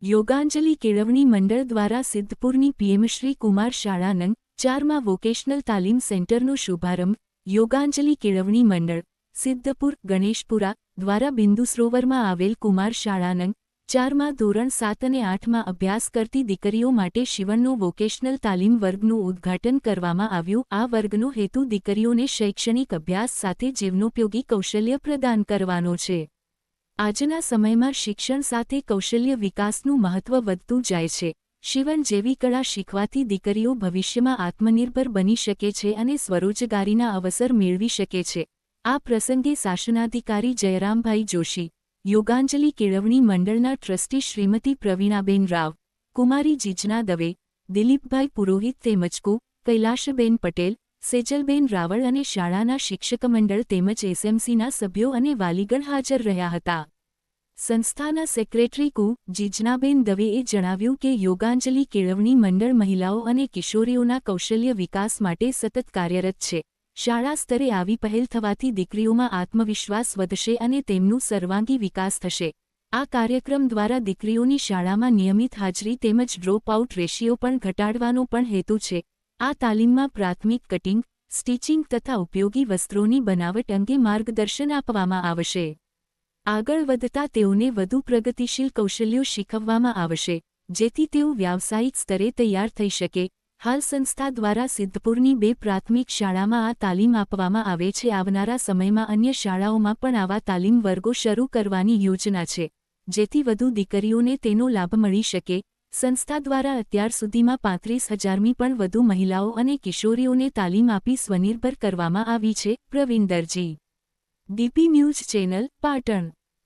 યોગાંજલિ કેળવણી મંડળ દ્વારા સિદ્ધપુરની પીએમશ્રી કુમાર શાળા નંગ 4માં વોકેશનલ તાલીમ સેન્ટરનો શુભારંભ. યોગાંજલિ કેળવણી મંડળ, સિદ્ધપુર, ગણેશપુરા દ્વારા બિંદુ સરોવરમાં આવેલ કુમાર શાળા નંગ 4માં ધોરણ 7 અને 8માં અભ્યાસ કરતી દીકરીઓ માટે શિવણનો વોકેશનલ તાલીમ વર્ગનું ઉદ્ઘાટન કરવામાં આવ્યું. આ વર્ગનો હેતુ દીકરીઓને શૈક્ષણિક અભ્યાસ સાથે જીવનોપયોગી કૌશલ્ય પ્રદાન કરવાનો છે. આજના સમયમાં શિક્ષણ સાથે કૌશલ્ય વિકાસનું મહત્વ વધતું જાય છે. શિવણ જેવી કળા શીખવાથી દીકરીઓ ભવિષ્યમાં આત્મનિર્ભર બની શકે છે અને સ્વરોજગારીના અવસર મેળવી શકે છે. આ પ્રસંગે શાસનાધિકારી જયરામભાઈ જોશી, યોગાંજલિ કેળવણી મંડળના ટ્રસ્ટી શ્રીમતી પ્રવીણાબેન રાવ, કુમારી જીજના દવે, દિલીપભાઈ પુરોહિત તેમજ કૈલાશબેન પટેલ, સેજલબેન રાવળ અને શાળાના શિક્ષક મંડળ તેમજ એસએમસીના સભ્યો અને વાલીગણ હાજર રહ્યા હતા. સંસ્થાના સેક્રેટરી જીજનાબેન દવેએ જણાવ્યું કે યોગાંજલિ કેળવણી મંડળ મહિલાઓ અને કિશોરીઓના કૌશલ્ય વિકાસ માટે સતત કાર્યરત છે. શાળા સ્તરે આવી પહેલ થવાથી દીકરીઓમાં આત્મવિશ્વાસ વધશે અને તેમનું સર્વાંગી વિકાસ થશે. આ કાર્યક્રમ દ્વારા દીકરીઓની શાળામાં નિયમિત હાજરી તેમજ ડ્રોપ આઉટ રેશિયો પણ ઘટાડવાનો પણ હેતુ છે. આ તાલીમમાં પ્રાથમિક કટિંગ, સ્ટિચિંગ તથા ઉપયોગી વસ્ત્રોની બનાવટ અંગે માર્ગદર્શન આપવામાં આવશે. આગળ વધતા તેઓને વધુ પ્રગતિશીલ કૌશલ્યો શીખવવામાં આવશે, જેથી તેઓ વ્યાવસાયિક સ્તરે તૈયાર થઈ શકે. હાલ સંસ્થા દ્વારા સિદ્ધપુરની 2 પ્રાથમિક શાળામાં આ તાલીમ આપવામાં આવે છે. આવનારા સમયમાં અન્ય શાળાઓમાં પણ આવા તાલીમ વર્ગો શરૂ કરવાની યોજના છે, જેથી વધુ દીકરીઓને તેનો લાભ મળી શકે. સંસ્થા દ્વારા અત્યાર સુધીમાં 35,000મી પણ વધુ મહિલાઓ અને કિશોરીઓને તાલીમ આપી સ્વનિર્ભર કરવામાં આવી છે. પ્રવીણ દરજી, ડીપી ન્યૂઝ ચેનલ, પાટણ.